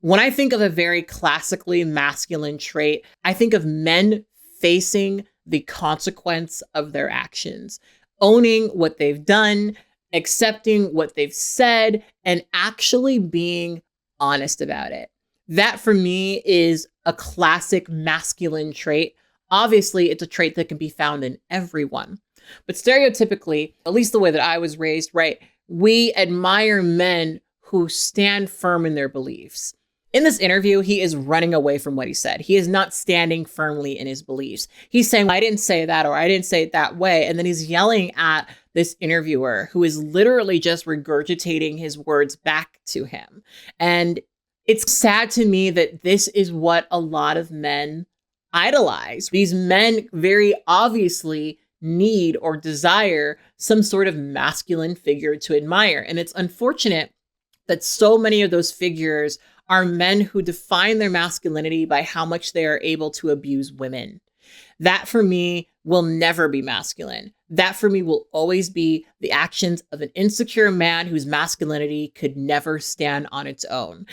When I think of a very classically masculine trait, I think of men facing the consequence of their actions, owning what they've done, accepting what they've said, and actually being honest about it. That for me is a classic masculine trait. Obviously, it's a trait that can be found in everyone. But stereotypically, at least the way that I was raised, right, we admire men who stand firm in their beliefs. In this interview, he is running away from what he said. He is not standing firmly in his beliefs. He's saying, I didn't say that, or I didn't say it that way. And then he's yelling at this interviewer who is literally just regurgitating his words back to him. And it's sad to me that this is what a lot of men idolize. These men very obviously need or desire some sort of masculine figure to admire. And it's unfortunate that so many of those figures are men who define their masculinity by how much they are able to abuse women. That for me will never be masculine. That for me will always be the actions of an insecure man whose masculinity could never stand on its own.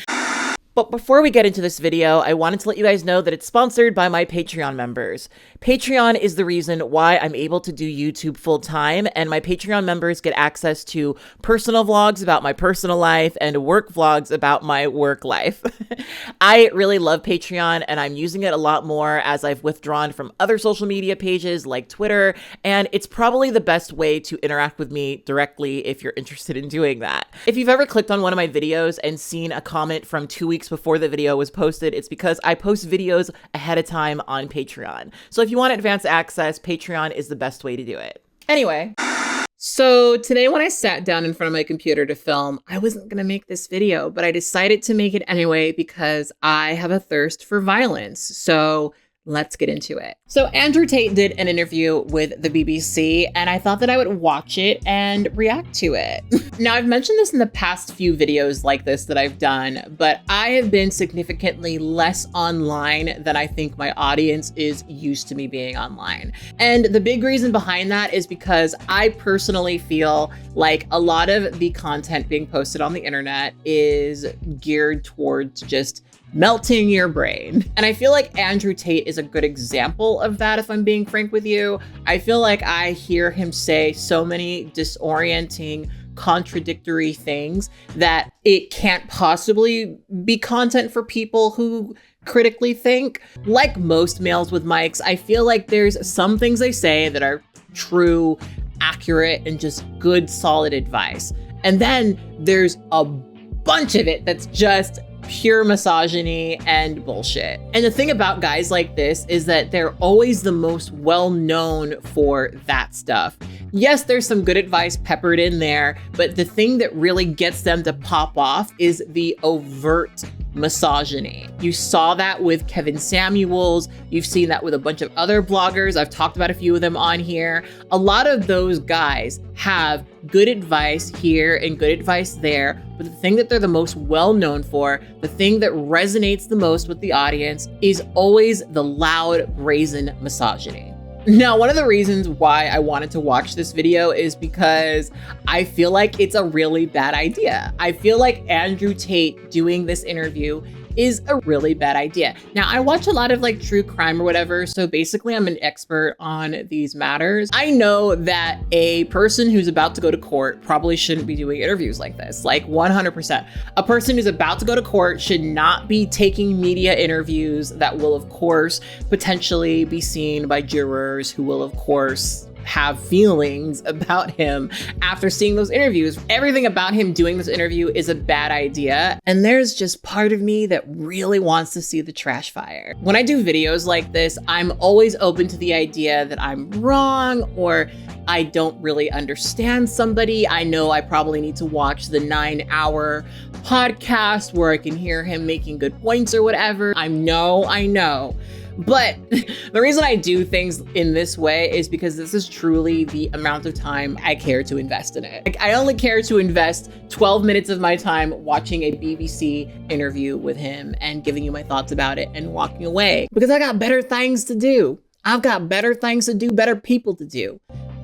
But before we get into this video, I wanted to let you guys know that it's sponsored by my Patreon members. Patreon is the reason why I'm able to do YouTube full time, and my Patreon members get access to personal vlogs about my personal life and work vlogs about my work life. I really love Patreon, and I'm using it a lot more as I've withdrawn from other social media pages like Twitter, and it's probably the best way to interact with me directly if you're interested in doing that. If you've ever clicked on one of my videos and seen a comment from 2 weeks before the video was posted, it's because I post videos ahead of time on Patreon. So if you want advanced access, Patreon is the best way to do it. Anyway, so today when I sat down in front of my computer to film, I wasn't going to make this video, but I decided to make it anyway because I have a thirst for violence. So let's get into it. So Andrew Tate did an interview with the BBC, and I thought that I would watch it and react to it. Now, I've mentioned this in the past few videos like this that I've done, but I have been significantly less online than I think my audience is used to me being online. And the big reason behind that is because I personally feel like a lot of the content being posted on the internet is geared towards just melting your brain. And I feel like Andrew Tate is a good example of that, if I'm being frank with you. I feel like I hear him say so many disorienting, contradictory things that it can't possibly be content for people who critically think. Like most males with mics, I feel like there's some things they say that are true, accurate, and just good, solid advice. And then there's a bunch of it that's just pure misogyny and bullshit. And the thing about guys like this is that they're always the most well-known for that stuff. Yes, there's some good advice peppered in there, but the thing that really gets them to pop off is the overt misogyny. You saw that with Kevin Samuels. You've seen that with a bunch of other bloggers. I've talked about a few of them on here. A lot of those guys have good advice here and good advice there, but the thing that they're the most well known for, the thing that resonates the most with the audience, is always the loud, brazen misogyny. Now, one of the reasons why I wanted to watch this video is because I feel like it's a really bad idea. I feel like Andrew Tate doing this interview is a really bad idea. Now, I watch a lot of like true crime or whatever, so basically I'm an expert on these matters. I know that a person who's about to go to court probably shouldn't be doing interviews like this, like 100%. A person who's about to go to court should not be taking media interviews that will, of course, potentially be seen by jurors who will, of course, have feelings about him after seeing those interviews. Everything about him doing this interview is a bad idea. And there's just part of me that really wants to see the trash fire. When I do videos like this, I'm always open to the idea that I'm wrong or I don't really understand somebody. I know I probably need to watch the 9-hour podcast where I can hear him making good points or whatever. I know. But the reason I do things in this way is because this is truly the amount of time I care to invest in it. Like, I only care to invest 12 minutes of my time watching a BBC interview with him and giving you my thoughts about it and walking away because I got better things to do. I've got better things to do, better people to do.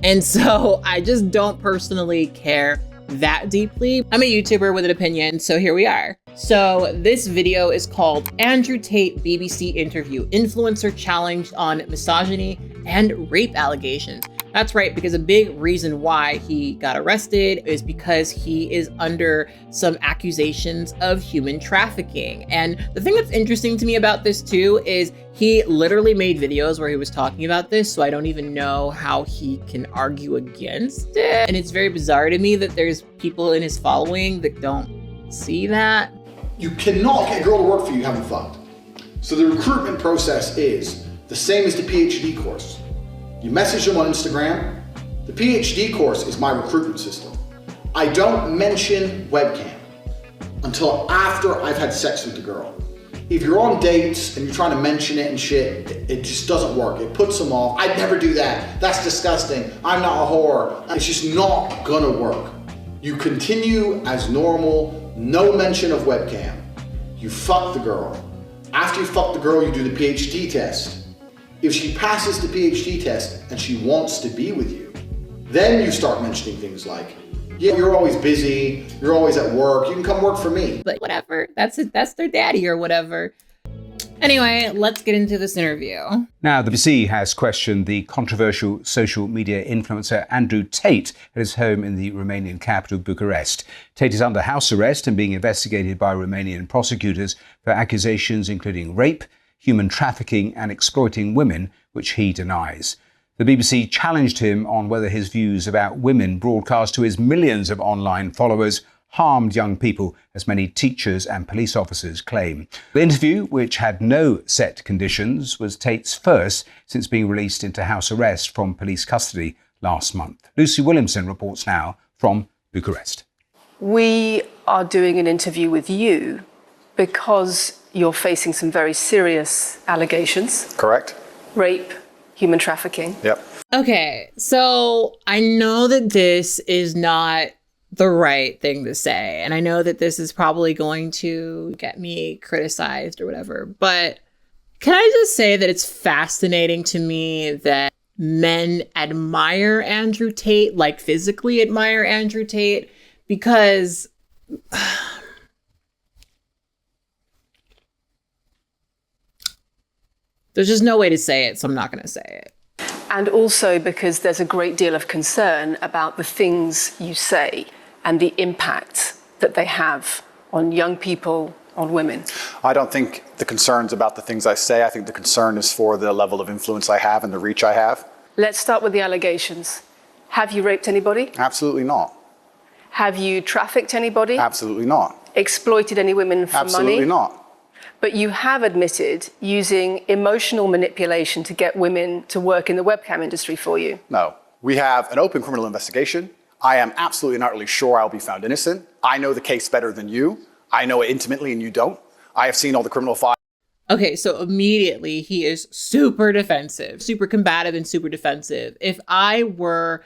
And so I just don't personally care that deeply. I'm a YouTuber with an opinion, so here we are. So this video is called Andrew Tate BBC Interview, Influencer Challenged on Misogyny and Rape Allegations. That's right, because a big reason why he got arrested is because he is under some accusations of human trafficking. And the thing that's interesting to me about this too is he literally made videos where he was talking about this, so I don't even know how he can argue against it. And it's very bizarre to me that there's people in his following that don't see that. You cannot get a girl to work for you having fucked. So the recruitment process is the same as the PhD course. You message them on Instagram. The PhD course is my recruitment system. I don't mention webcam until after I've had sex with the girl. If you're on dates and you're trying to mention it and shit, it just doesn't work. It puts them off. I'd never do that. That's disgusting. I'm not a whore. It's just not gonna work. You continue as normal, no mention of webcam. You fuck the girl. After you fuck the girl, you do the PhD test. If she passes the PhD test and she wants to be with you, then you start mentioning things like, yeah, you're always busy, you're always at work, you can come work for me. But whatever, that's their daddy or whatever. Anyway, let's get into this interview. Now, the BBC has questioned the controversial social media influencer Andrew Tate at his home in the Romanian capital, Bucharest. Tate is under house arrest and being investigated by Romanian prosecutors for accusations including rape, human trafficking and exploiting women, which he denies. The BBC challenged him on whether his views about women broadcast to his millions of online followers harmed young people, as many teachers and police officers claim. The interview, which had no set conditions, was Tate's first since being released into house arrest from police custody last month. Lucy Williamson reports now from Bucharest. We are doing an interview with you because you're facing some very serious allegations. Correct. Rape, human trafficking. Yep. Okay, so I know that this is not the right thing to say, and I know that this is probably going to get me criticized or whatever, but can I just say that it's fascinating to me that men admire Andrew Tate, like physically admire Andrew Tate, because there's just no way to say it, so I'm not going to say it. And also because there's a great deal of concern about the things you say and the impact that they have on young people, on women. I don't think the concern's about the things I say. I think the concern is for the level of influence I have and the reach I have. Let's start with the allegations. Have you raped anybody? Absolutely not. Have you trafficked anybody? Absolutely not. Exploited any women for money? Absolutely not. But you have admitted using emotional manipulation to get women to work in the webcam industry for you. No. We have an open criminal investigation. I am absolutely and utterly sure I'll be found innocent. I know the case better than you. I know it intimately and you don't. I have seen all the criminal files. Okay, so immediately he is super defensive, super combative and super defensive. If I were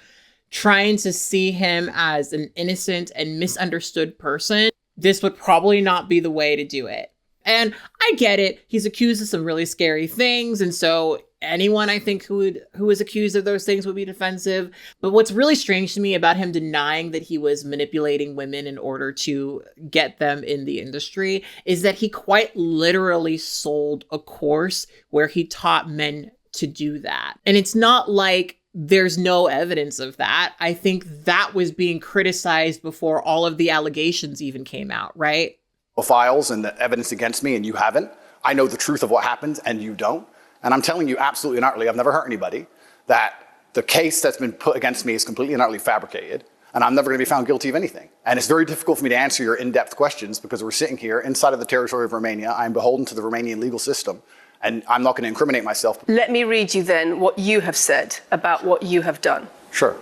trying to see him as an innocent and misunderstood person, this would probably not be the way to do it. And I get it. He's accused of some really scary things. And so anyone, I think, who is accused of those things would be defensive. But what's really strange to me about him denying that he was manipulating women in order to get them in the industry is that he quite literally sold a course where he taught men to do that. And it's not like there's no evidence of that. I think that was being criticized before all of the allegations even came out, right? Files and the evidence against me and you haven't. I know the truth of what happened and you don't. And I'm telling you absolutely and utterly, I've never hurt anybody, that the case that's been put against me is completely and utterly fabricated. And I'm never going to be found guilty of anything. And it's very difficult for me to answer your in-depth questions because we're sitting here inside of the territory of Romania. I'm beholden to the Romanian legal system. And I'm not going to incriminate myself. Let me read you then what you have said about what you have done. Sure.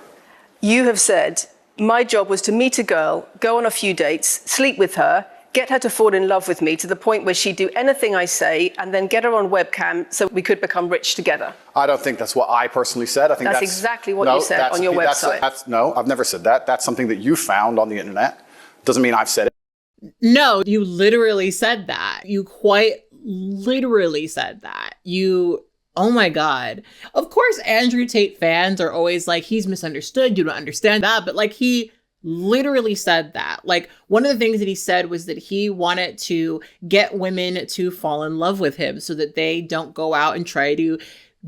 You have said, my job was to meet a girl, go on a few dates, sleep with her, get her to fall in love with me to the point where she'd do anything I say, and then get her on webcam so we could become rich together. I don't think that's what I personally said. I think that's exactly what you said on your website. No, I've never said that. That's something that you found on the internet. Doesn't mean I've said it. No, you literally said that. You quite literally said that. Oh my God. Of course, Andrew Tate fans are always like, he's misunderstood. You don't understand that. But like, he literally said that. Like, one of the things that he said was that he wanted to get women to fall in love with him so that they don't go out and try to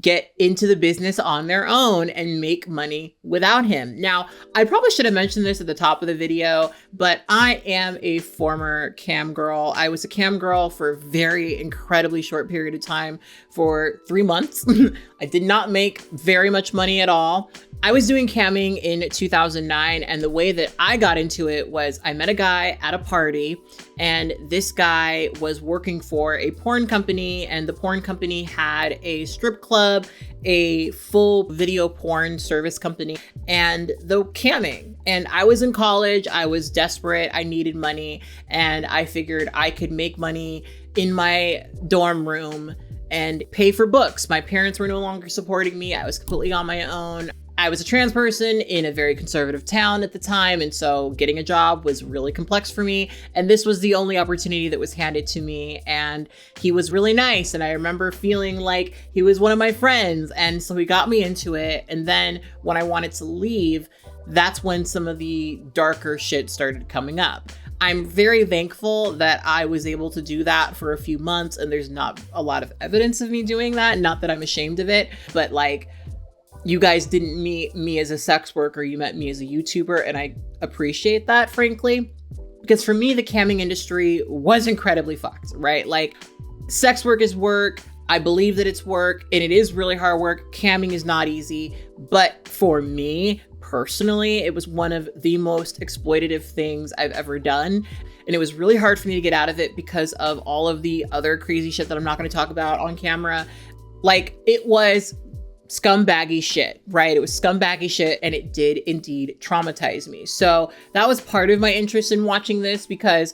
get into the business on their own and make money without him. Now, I probably should have mentioned this at the top of the video, but I am a former cam girl. I was a cam girl for a very incredibly short period of time, for 3 months. I did not make very much money at all. I was doing camming in 2009, and the way that I got into it was I met a guy at a party, and this guy was working for a porn company, and the porn company had a strip club, a full video porn service company, and the camming. And I was in college, I was desperate, I needed money, and I figured I could make money in my dorm room and pay for books. My parents were no longer supporting me. I was completely on my own. I was a trans person in a very conservative town at the time, and so getting a job was really complex for me. And this was the only opportunity that was handed to me, and he was really nice. And I remember feeling like he was one of my friends, and so he got me into it. And then when I wanted to leave, that's when some of the darker shit started coming up. I'm very thankful that I was able to do that for a few months, and there's not a lot of evidence of me doing that. Not that I'm ashamed of it, but like, you guys didn't meet me as a sex worker, you met me as a YouTuber, and I appreciate that, frankly. Because for me, the camming industry was incredibly fucked, right? Like, sex work is work, I believe that it's work, and it is really hard work. Camming is not easy, but for me, personally, it was one of the most exploitative things I've ever done. And it was really hard for me to get out of it because of all of the other crazy shit that I'm not gonna talk about on camera. Like, it was scumbaggy shit, right? It was scumbaggy shit, and it did indeed traumatize me. So that was part of my interest in watching this, because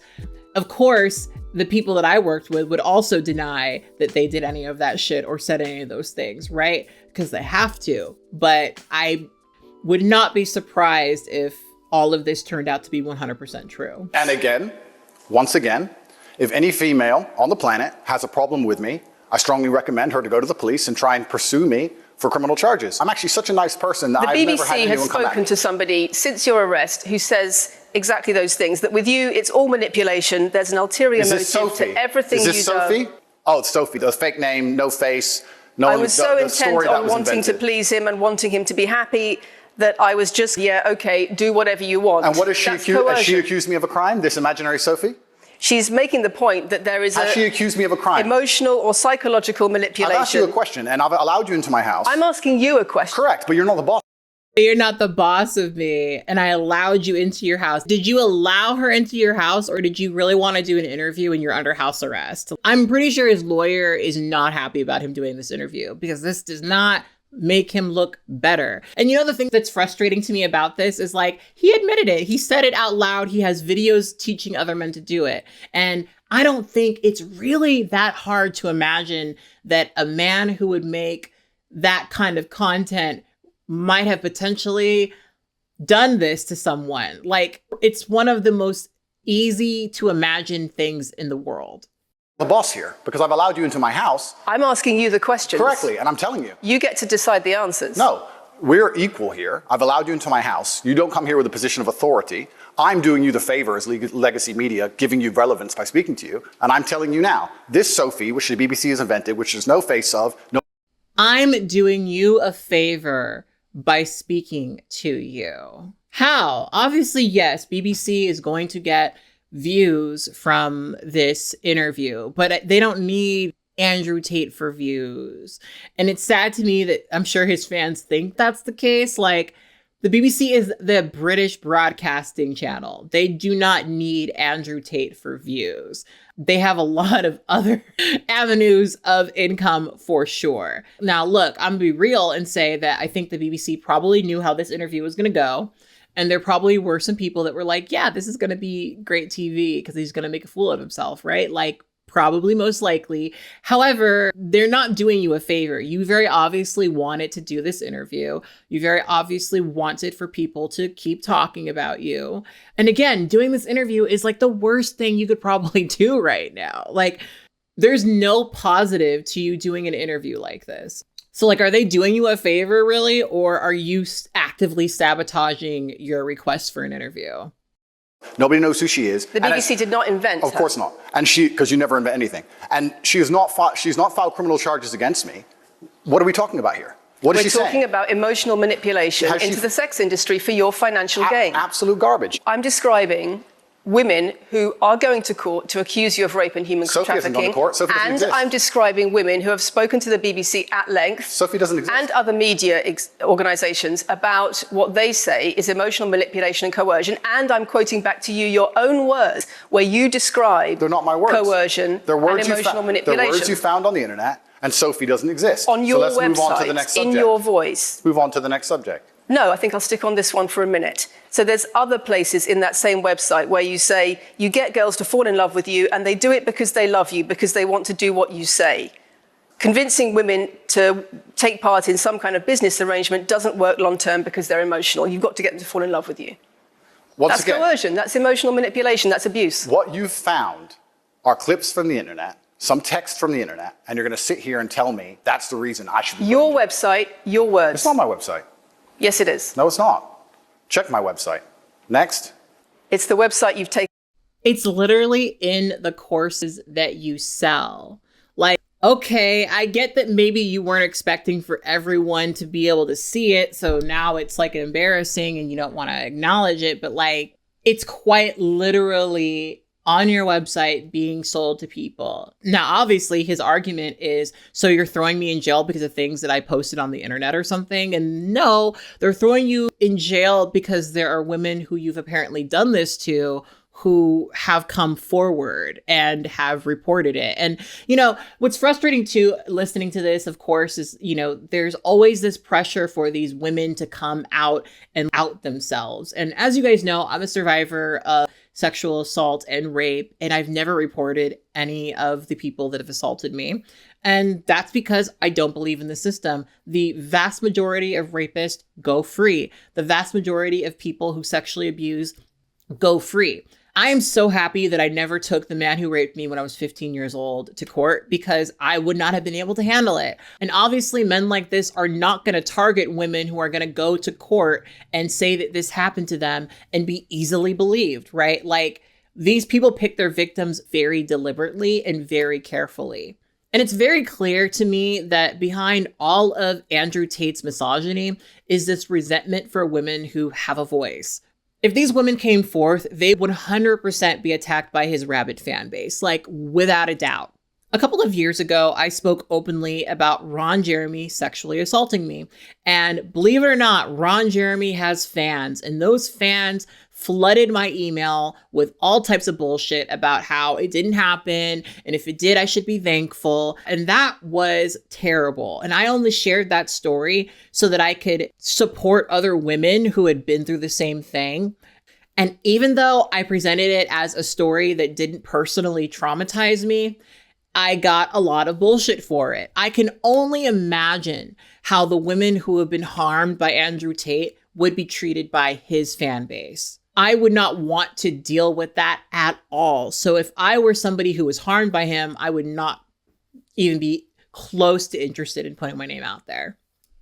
of course the people that I worked with would also deny that they did any of that shit or said any of those things, right? Because they have to. But I would not be surprised if all of this turned out to be 100% true. And again, once again, if any female on the planet has a problem with me, I strongly recommend her to go to the police and try and pursue me for criminal charges. I'm actually such a nice person that I've never had anyone come at me. The BBC has spoken to somebody since your arrest who says exactly those things, that with you, it's all manipulation. There's an ulterior motive to everything you do. Is this Sophie? Oh, it's Sophie, the fake name, no face. No, I was so intent on wanting to please him and wanting him to be happy that I was just, yeah, okay, do whatever you want. And what does she accuse? Has she accused me of a crime, this imaginary Sophie? She's making the point that there is she accused me of a crime? Emotional or psychological manipulation. I've asked you a question, and I've allowed you into my house. I'm asking you a question. Correct, but you're not the boss. You're not the boss of me, and I allowed you into your house. Did you allow her into your house, or did you really want to do an interview and you're under house arrest? I'm pretty sure his lawyer is not happy about him doing this interview, because this does not make him look better. And you know, the thing that's frustrating to me about this is, like, he admitted it. He said it out loud. He has videos teaching other men to do it. And I don't think it's really that hard to imagine that a man who would make that kind of content might have potentially done this to someone. Like, it's one of the most easy to imagine things in the world. The boss here, because I've allowed you into my house. I'm asking you the questions. Correctly, and I'm telling you. You get to decide the answers. No, we're equal here. I've allowed you into my house. You don't come here with a position of authority. I'm doing you the favor as legacy media, giving you relevance by speaking to you. And I'm telling you now, this Sophie, which the BBC has invented, which there's no face of, no. I'm doing you a favor by speaking to you. How? Obviously, yes, BBC is going to get views from this interview, but they don't need Andrew Tate for views. And it's sad to me that I'm sure his fans think that's the case. Like, the BBC is the British broadcasting channel. They do not need Andrew Tate for views. They have a lot of other avenues of income for sure. Now, look, I'm gonna be real and say that I think the BBC probably knew how this interview was gonna go. And there probably were some people that were like, yeah, this is going to be great TV because he's going to make a fool of himself, right? Like, probably, most likely. However, they're not doing you a favor. You very obviously wanted to do this interview. You very obviously wanted for people to keep talking about you. And again, doing this interview is like the worst thing you could probably do right now. Like, there's no positive to you doing an interview like this. So, like, are they doing you a favor, really? Or are you actively sabotaging your request for an interview? Nobody knows who she is. The BBC did not invent her. Of course not. And because you never invent anything. And she's not filed criminal charges against me. What are we talking about here? What is she saying? We're talking about emotional manipulation into the sex industry for your financial gain. Absolute garbage. I'm describing women who are going to court to accuse you of rape and human Sophie trafficking. Hasn't gone to court. Sophie doesn't exist. I'm describing women who have spoken to the BBC at length. Sophie doesn't exist. And other media organisations about what they say is emotional manipulation and coercion. And I'm quoting back to you your own words where you describe They're not my words. Coercion and emotional manipulation. They're words you found on the internet, and Sophie doesn't exist. On your so let's move on to the website, next subject. in your voice. Move on to the next subject. No, I think I'll stick on this one for a minute. So there's other places in that same website where you say you get girls to fall in love with you and they do it because they love you, because they want to do what you say. Convincing women to take part in some kind of business arrangement doesn't work long term because they're emotional. You've got to get them to fall in love with you. That's coercion, that's emotional manipulation, that's abuse. What you've found are clips from the internet, some text from the internet, and you're going to sit here and tell me that's the reason I should be. Your website, your words. It's not my website. Yes, it is. No, it's not. Check my website. Next. It's the website you've taken. It's literally in the courses that you sell. Like, okay, I get that maybe you weren't expecting for everyone to be able to see it, so now it's like embarrassing and you don't want to acknowledge it, but like, it's quite literally on your website being sold to people. Now, obviously, his argument is, so you're throwing me in jail because of things that I posted on the internet or something? And no, they're throwing you in jail because there are women who you've apparently done this to who have come forward and have reported it. And, you know, what's frustrating too, listening to this, of course, is, you know, there's always this pressure for these women to come out and out themselves. And as you guys know, I'm a survivor of sexual assault and rape, and I've never reported any of the people that have assaulted me. And that's because I don't believe in the system. The vast majority of rapists go free. The vast majority of people who sexually abuse go free. I am so happy that I never took the man who raped me when I was 15 years old to court, because I would not have been able to handle it. And obviously men like this are not going to target women who are going to go to court and say that this happened to them and be easily believed, right? Like, these people pick their victims very deliberately and very carefully. And it's very clear to me that behind all of Andrew Tate's misogyny is this resentment for women who have a voice. If these women came forth, they would 100% be attacked by his rabid fan base, like without a doubt. A couple of years ago, I spoke openly about Ron Jeremy sexually assaulting me. And believe it or not, Ron Jeremy has fans, and those fans flooded my email with all types of bullshit about how it didn't happen, and if it did, I should be thankful. And that was terrible. And I only shared that story so that I could support other women who had been through the same thing. And even though I presented it as a story that didn't personally traumatize me, I got a lot of bullshit for it. I can only imagine how the women who have been harmed by Andrew Tate would be treated by his fan base. I would not want to deal with that at all. So if I were somebody who was harmed by him, I would not even be close to interested in putting my name out there.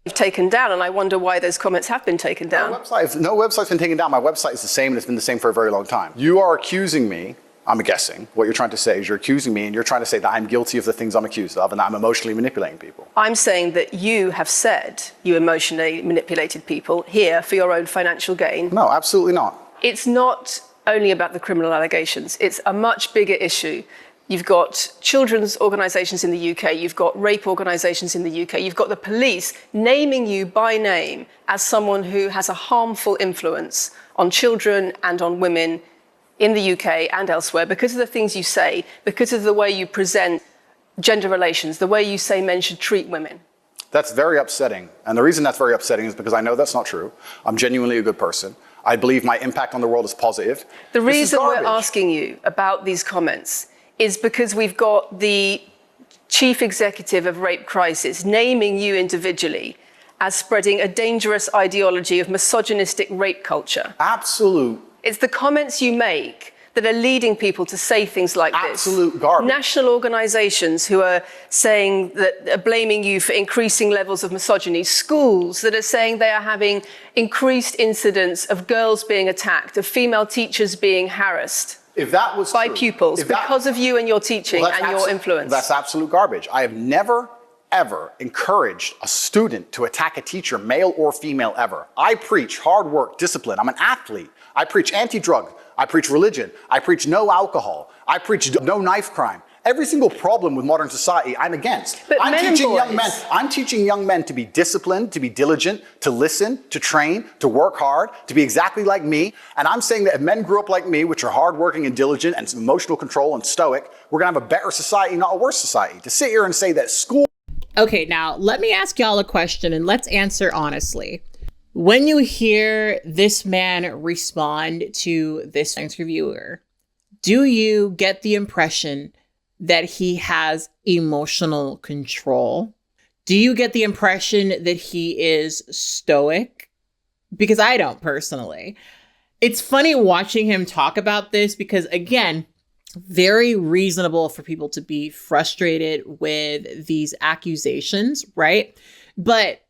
You've taken down, and I wonder why those comments have been taken down. No website's been taken down. My website is the same, and it's been the same for a very long time. You are accusing me, I'm guessing, what you're trying to say is you're accusing me, and you're trying to say that I'm guilty of the things I'm accused of and that I'm emotionally manipulating people. I'm saying that you have said you emotionally manipulated people here for your own financial gain. No, absolutely not. It's not only about the criminal allegations. It's a much bigger issue. You've got children's organisations in the UK, you've got rape organisations in the UK, you've got the police naming you by name as someone who has a harmful influence on children and on women in the UK and elsewhere because of the things you say, because of the way you present gender relations, the way you say men should treat women. That's very upsetting. And the reason that's very upsetting is because I know that's not true. I'm genuinely a good person. I believe my impact on the world is positive. The reason we're asking you about these comments is because we've got the chief executive of Rape Crisis naming you individually as spreading a dangerous ideology of misogynistic rape culture. Absolute. It's the comments you make that are leading people to say things like this. Absolute garbage. National organizations who are saying that are blaming you for increasing levels of misogyny. Schools that are saying they are having increased incidents of girls being attacked, of female teachers being harassed. If that was by true, pupils because of you and your teaching and your influence. That's absolute garbage. I have never, ever encouraged a student to attack a teacher, male or female, ever. I preach hard work, discipline. I'm an athlete. I preach anti-drug. I preach religion. I preach no alcohol. I preach no knife crime. Every single problem with modern society, I'm against. But I'm teaching young men to be disciplined, to be diligent, to listen, to train, to work hard, to be exactly like me. And I'm saying that if men grew up like me, which are hardworking and diligent and some emotional control and stoic, we're gonna have a better society, not a worse society. To sit here and say that school. Okay, now let me ask y'all a question and let's answer honestly. When you hear this man respond to this interviewer, do you get the impression that he has emotional control? Do you get the impression that he is stoic? Because I don't personally. It's funny watching him talk about this because, again, very reasonable for people to be frustrated with these accusations, right? But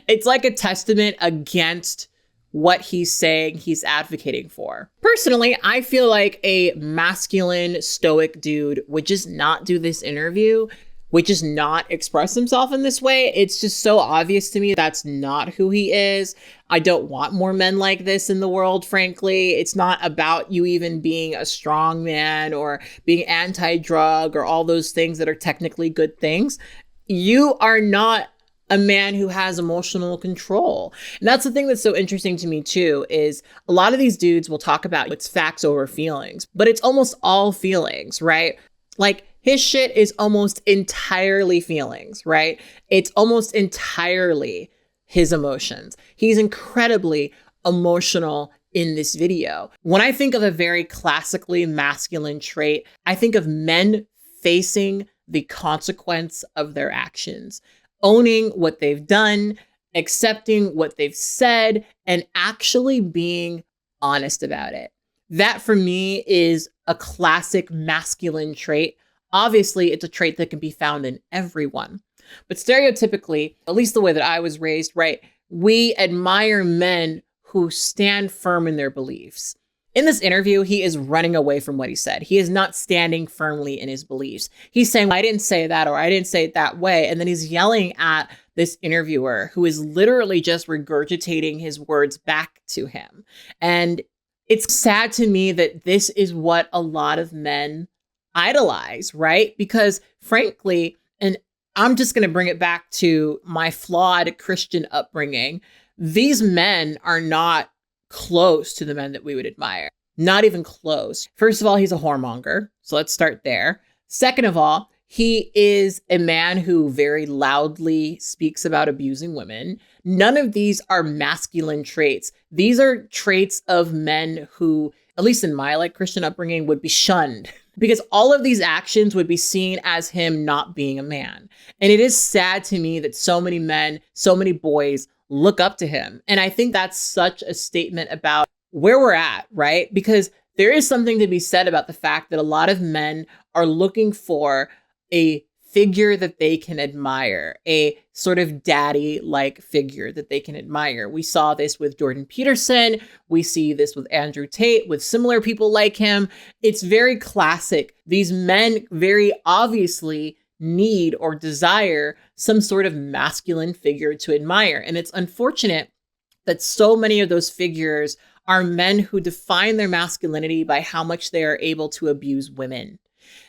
it's like a testament against what he's saying he's advocating for. Personally, I feel like a masculine, stoic dude would just not do this interview, would just not express himself in this way. It's just so obvious to me that's not who he is. I don't want more men like this in the world, frankly. It's not about you even being a strong man or being anti-drug or all those things that are technically good things. You are not a man who has emotional control. And that's the thing that's so interesting to me too, is a lot of these dudes will talk about it's facts over feelings, but it's almost all feelings, right? Like his shit is almost entirely feelings, right? It's almost entirely his emotions. He's incredibly emotional in this video. When I think of a very classically masculine trait, I think of men facing the consequence of their actions, owning what they've done, accepting what they've said, and actually being honest about it. That for me is a classic masculine trait. Obviously, it's a trait that can be found in everyone. But stereotypically, at least the way that I was raised, right, we admire men who stand firm in their beliefs. In this interview, he is running away from what he said. He is not standing firmly in his beliefs. He's saying, I didn't say that, or I didn't say it that way. And then he's yelling at this interviewer who is literally just regurgitating his words back to him. And it's sad to me that this is what a lot of men idolize, right? Because frankly, and I'm just going to bring it back to my flawed Christian upbringing, these men are not close to the men that we would admire. Not even close. First of all, he's a whoremonger. So let's start there. Second of all, he is a man who very loudly speaks about abusing women. None of these are masculine traits. These are traits of men who, at least in my Christian upbringing, would be shunned. Because all of these actions would be seen as him not being a man. And it is sad to me that so many men, so many boys look up to him. And I think that's such a statement about where we're at, right? Because there is something to be said about the fact that a lot of men are looking for a figure that they can admire, a sort of daddy-like figure that they can admire. We saw this with Jordan Peterson. We see this with Andrew Tate, with similar people like him. It's very classic. These men very obviously need or desire some sort of masculine figure to admire. And it's unfortunate that so many of those figures are men who define their masculinity by how much they are able to abuse women.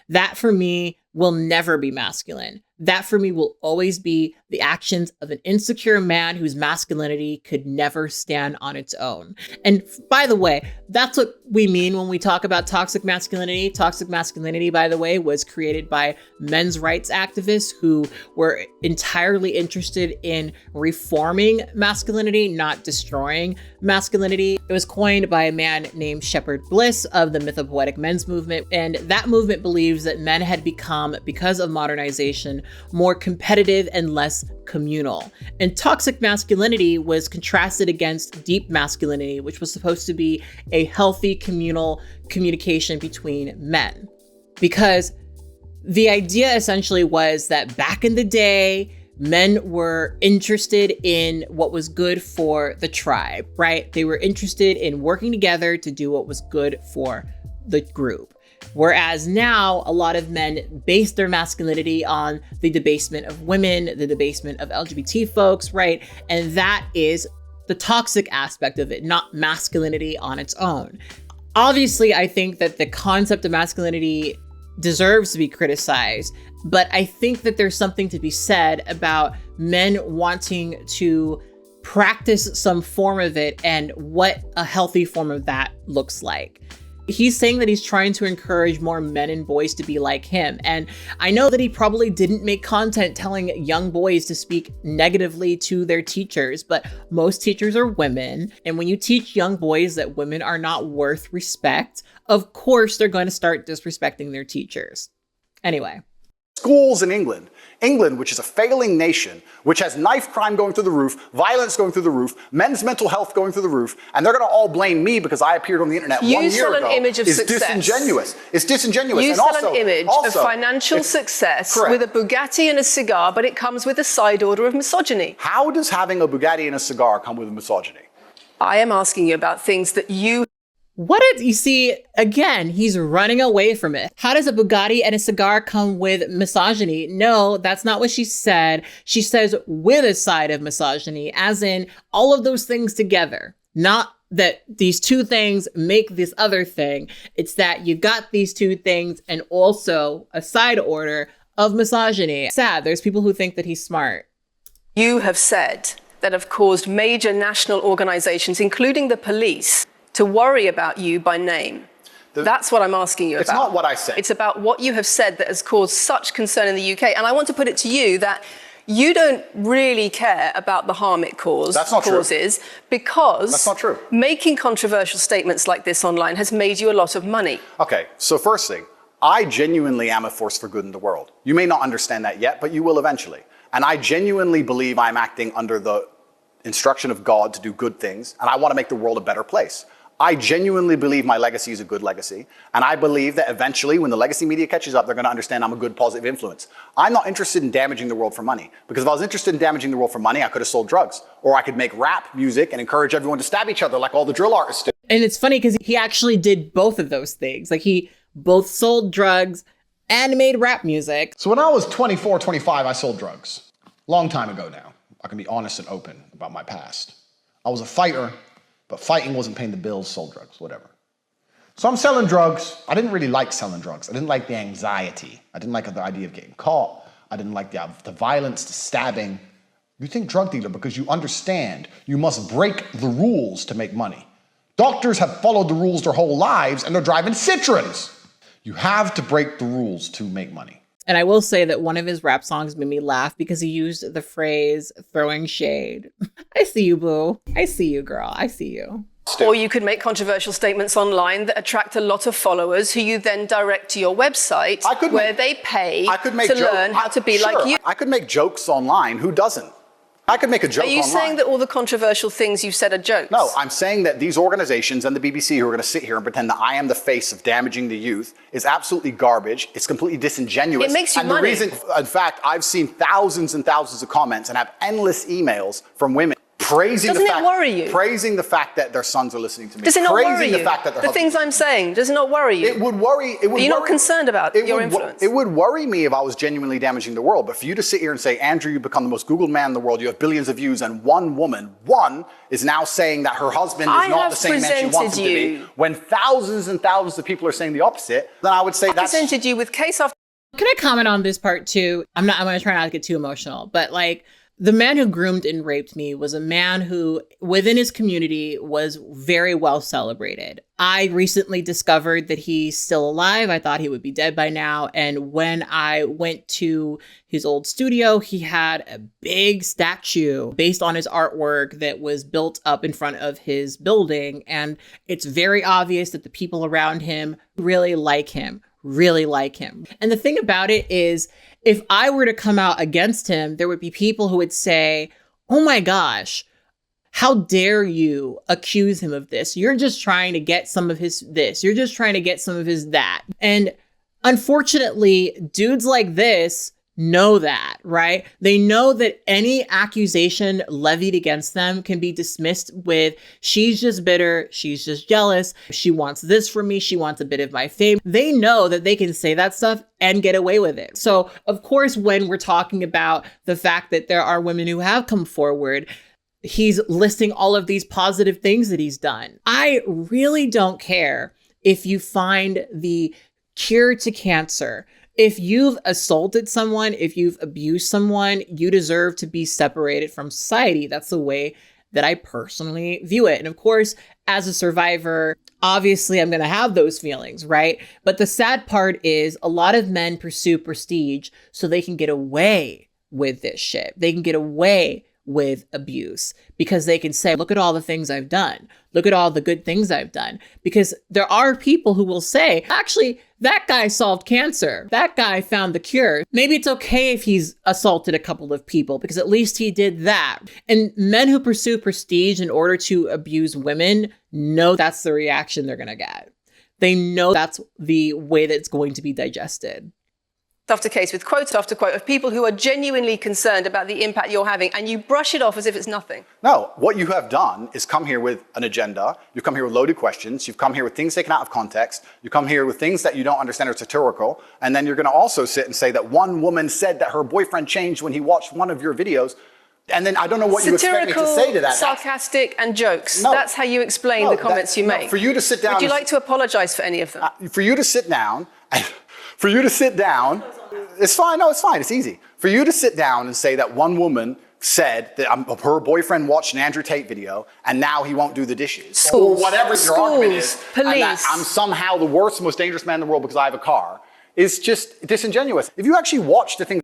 That for me will never be masculine. That for me will always be the actions of an insecure man whose masculinity could never stand on its own. And by the way, that's what we mean when we talk about toxic masculinity. Toxic masculinity, by the way, was created by men's rights activists who were entirely interested in reforming masculinity, not destroying masculinity. It was coined by a man named Shepard Bliss of the Mythopoetic Men's movement. And that movement believes that men had become, because of modernization, more competitive and less communal. And toxic masculinity was contrasted against deep masculinity, which was supposed to be a healthy communal communication between men. Because the idea essentially was that back in the day, men were interested in what was good for the tribe, right? They were interested in working together to do what was good for the group. Whereas now, a lot of men base their masculinity on the debasement of women, the debasement of LGBT folks, right? And that is the toxic aspect of it, not masculinity on its own. Obviously, I think that the concept of masculinity deserves to be criticized, but I think that there's something to be said about men wanting to practice some form of it and what a healthy form of that looks like. He's saying that he's trying to encourage more men and boys to be like him. And I know that he probably didn't make content telling young boys to speak negatively to their teachers, but most teachers are women. And when you teach young boys that women are not worth respect, of course they're going to start disrespecting their teachers. Anyway. Schools in England, which is a failing nation, which has knife crime going through the roof, violence going through the roof, men's mental health going through the roof, and they're going to all blame me because I appeared on the internet 1 year ago. You sell an image of success. Disingenuous. It's disingenuous. You and sell also, an image of financial success correct. with a Bugatti and a cigar, but it comes with a side order of misogyny. How does having a Bugatti and a cigar come with misogyny? I am asking you about things that you... You see, again, he's running away from it. How does a Bugatti and a cigar come with misogyny? No, that's not what she said. She says with a side of misogyny, as in all of those things together. Not that these two things make this other thing. It's that you got these two things and also a side order of misogyny. Sad, there's people who think that he's smart. You have said that have caused major national organizations, including the police, to worry about you by name. That's what I'm asking you about. It's not what I said. It's about what you have said that has caused such concern in the UK. And I want to put it to you that you don't really care about the harm it causes. That's not true. Because that's not true. Making controversial statements like this online has made you a lot of money. Okay, so first thing, I genuinely am a force for good in the world. You may not understand that yet, but you will eventually. And I genuinely believe I'm acting under the instruction of God to do good things, and I want to make the world a better place. I genuinely believe my legacy is a good legacy, and I believe that eventually when the legacy media catches up, they're going to understand I'm a good, positive influence. I'm not interested in damaging the world for money, because if I was interested in damaging the world for money, I could have sold drugs, or I could make rap music and encourage everyone to stab each other like all the drill artists do. And it's funny because he actually did both of those things. Like he both sold drugs and made rap music. So when I was 24, 25, I sold drugs. Long time ago now. I can be honest and open about my past. I was a fighter, but fighting wasn't paying the bills, sold drugs, whatever. So I'm selling drugs. I didn't really like selling drugs. I didn't like the anxiety. I didn't like the idea of getting caught. I didn't like the violence, the stabbing. You think drug dealer because you understand you must break the rules to make money. Doctors have followed the rules their whole lives and they're driving Citroens. You have to break the rules to make money. And I will say that one of his rap songs made me laugh because he used the phrase throwing shade. I see you, boo. I see you, girl. I see you. Or you could make controversial statements online that attract a lot of followers who you then direct to your website where they pay to learn how to be like you. I could make jokes online. Who doesn't? I could make a joke online. Are you saying that all the controversial things you've said are jokes? No, I'm saying that these organizations and the BBC who are going to sit here and pretend that I am the face of damaging the youth is absolutely garbage. It's completely disingenuous. It makes you money. The reason, in fact, I've seen thousands and thousands of comments and have endless emails from women praising praising the fact that their sons are listening to me. Does it not worry you? The fact that the things I'm saying, does it not worry you? It would worry. Are you not concerned about your influence? It would worry me if I was genuinely damaging the world. But for you to sit here and say, Andrew, you become the most Googled man in the world, you have billions of views, and one woman, is now saying that her husband is not the same man she wants him to be, when thousands and thousands of people are saying the opposite, then I would say that's... I presented you with case after... Can I comment on this part too? I'm going to try not to get too emotional, but like... The man who groomed and raped me was a man who, within his community, was very well celebrated. I recently discovered that he's still alive. I thought he would be dead by now. And when I went to his old studio, he had a big statue based on his artwork that was built up in front of his building. And it's very obvious that the people around him really like him, really like him. And the thing about it is, if I were to come out against him, there would be people who would say, oh my gosh, how dare you accuse him of this? You're just trying to get some of his this. You're just trying to get some of his that. And unfortunately, dudes like this know that, right? They know that any accusation levied against them can be dismissed with, she's just bitter, she's just jealous, she wants this from me, she wants a bit of my fame. They know that they can say that stuff and get away with it. So, of course, when we're talking about the fact that there are women who have come forward, he's listing all of these positive things that he's done. I really don't care if you find the cure to cancer. If you've assaulted someone, if you've abused someone, you deserve to be separated from society. That's the way that I personally view it. And of course, as a survivor, obviously I'm going to have those feelings, right? But the sad part is a lot of men pursue prestige so they can get away with this shit. They can get away with abuse because they can say, look at all the things I've done. Look at all the good things I've done. Because there are people who will say, actually, that guy solved cancer. That guy found the cure. Maybe it's okay if he's assaulted a couple of people because at least he did that. And men who pursue prestige in order to abuse women know that's the reaction they're going to get. They know that's the way that it's going to be digested. After case with quote after quote of people who are genuinely concerned about the impact you're having, and you brush it off as if it's nothing. No, what you have done is come here with an agenda. You've come here with loaded questions. You've come here with things taken out of context. You come here with things that you don't understand are satirical. And then you're going to also sit and say that one woman said that her boyfriend changed when he watched one of your videos. And then I don't know what you expect me to say to that. Sarcastic and jokes. No. That's how you explain the comments you make. For you to sit down. Would you like to apologize for any of them? For you to sit down, it's fine. No, it's fine. It's easy. For you to sit down and say that one woman said that her boyfriend watched an Andrew Tate video and now he won't do the dishes. Schools, or whatever your argument is. Police. And that I'm somehow the worst, most dangerous man in the world because I have a car is just disingenuous. If you actually watch the thing.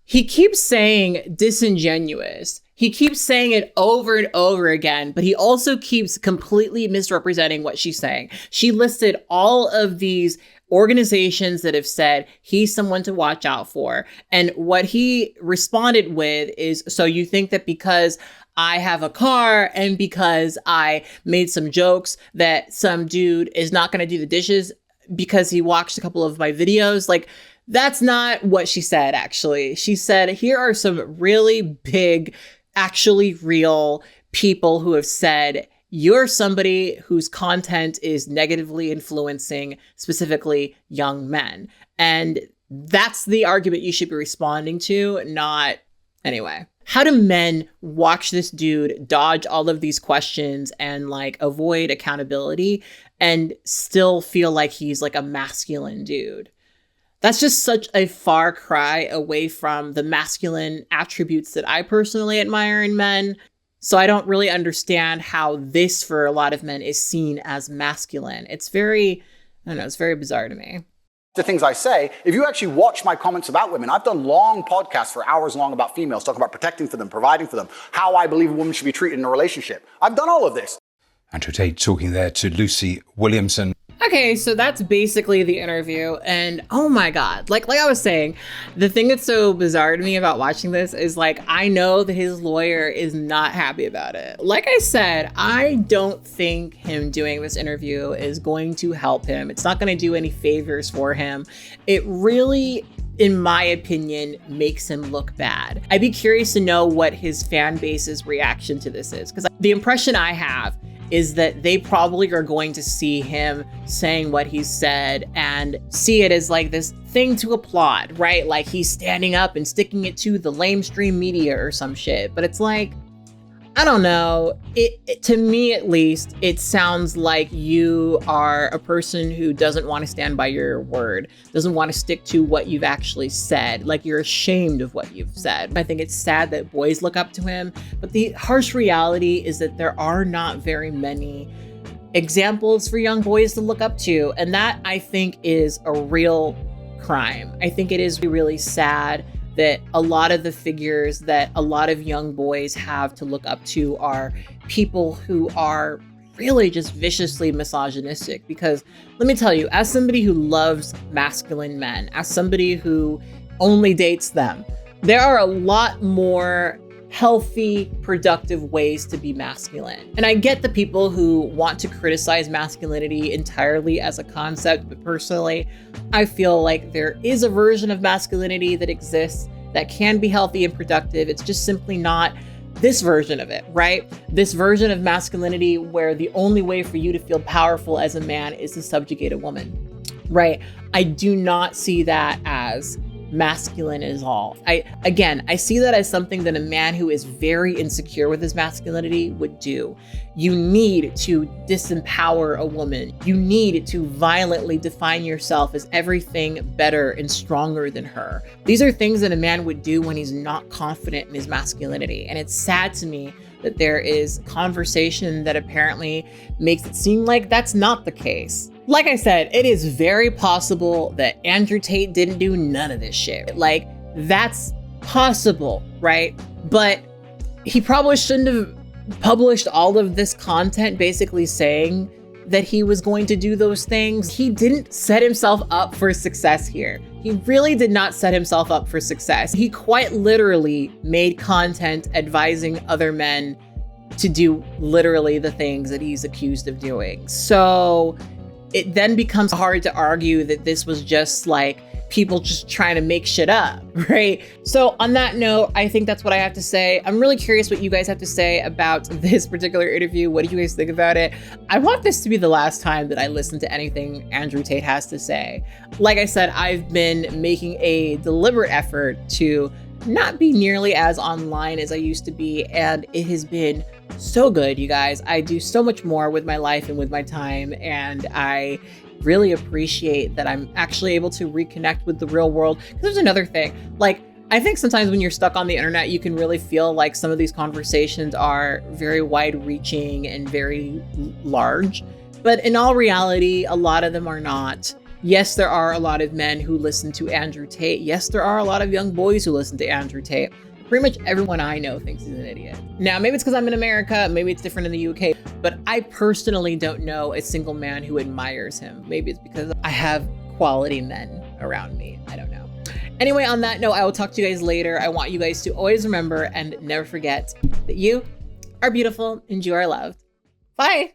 He keeps saying disingenuous. He keeps saying it over and over again, but he also keeps completely misrepresenting what she's saying. She listed all of these organizations that have said he's someone to watch out for. And what he responded with is, so you think that because I have a car and because I made some jokes that some dude is not going to do the dishes because he watched a couple of my videos? Like, that's not what she said, actually. She said, here are some really big, actually real people who have said, you're somebody whose content is negatively influencing specifically young men. And that's the argument you should be responding to, not anyway. How do men watch this dude dodge all of these questions and like avoid accountability and still feel like he's like a masculine dude? That's just such a far cry away from the masculine attributes that I personally admire in men. So I don't really understand how this, for a lot of men, is seen as masculine. It's very, I don't know, it's very bizarre to me. The things I say, if you actually watch my comments about women, I've done long podcasts for hours long about females, talking about protecting for them, providing for them, how I believe a woman should be treated in a relationship. I've done all of this. Andrew Tate talking there to Lucy Williamson. Okay, so that's basically the interview. And oh my God, like I was saying, the thing that's so bizarre to me about watching this is like, I know that his lawyer is not happy about it. Like I said, I don't think him doing this interview is going to help him. It's not going to do any favors for him. It really, in my opinion, makes him look bad. I'd be curious to know what his fan base's reaction to this is, because the impression I have is that they probably are going to see him saying what he said and see it as like this thing to applaud, right? Like he's standing up and sticking it to the lamestream media or some shit. But it's like, I don't know. It to me, at least, it sounds like you are a person who doesn't want to stand by your word, doesn't want to stick to what you've actually said, like you're ashamed of what you've said. I think it's sad that boys look up to him, but the harsh reality is that there are not very many examples for young boys to look up to. And that, I think, is a real crime. I think it is really sad that a lot of the figures that a lot of young boys have to look up to are people who are really just viciously misogynistic. Because let me tell you, as somebody who loves masculine men, as somebody who only dates them, there are a lot more healthy, productive ways to be masculine. And I get the people who want to criticize masculinity entirely as a concept, but personally, I feel like there is a version of masculinity that exists that can be healthy and productive. It's just simply not this version of it, right? This version of masculinity where the only way for you to feel powerful as a man is to subjugate a woman, right? I do not see that as masculine is all. I see that as something that a man who is very insecure with his masculinity would do. You need to disempower a woman. You need to violently define yourself as everything better and stronger than her. These are things that a man would do when he's not confident in his masculinity. And it's sad to me that there is conversation that apparently makes it seem like that's not the case. Like I said, it is very possible that Andrew Tate didn't do none of this shit. Like, that's possible, right? But he probably shouldn't have published all of this content basically saying that he was going to do those things. He didn't set himself up for success here. He really did not set himself up for success. He quite literally made content advising other men to do literally the things that he's accused of doing. So it then becomes hard to argue that this was just like people just trying to make shit up, right? So on that note, I think that's what I have to say. I'm really curious what you guys have to say about this particular interview. What do you guys think about it? I want this to be the last time that I listen to anything Andrew Tate has to say. Like I said, I've been making a deliberate effort to not be nearly as online as I used to be, and it has been so good, you guys. I do so much more with my life and with my time, and I really appreciate that I'm actually able to reconnect with the real world. Because there's another thing, like, I think sometimes when you're stuck on the internet, you can really feel like some of these conversations are very wide-reaching and very large, but in all reality, a lot of them are not. Yes, there are a lot of men who listen to Andrew Tate. Yes, there are a lot of young boys who listen to Andrew Tate. Pretty much everyone I know thinks he's an idiot. Now, maybe it's because I'm in America, maybe it's different in the UK, but I personally don't know a single man who admires him. Maybe it's because I have quality men around me. I don't know. Anyway, on that note, I will talk to you guys later. I want you guys to always remember and never forget that you are beautiful and you are loved. Bye.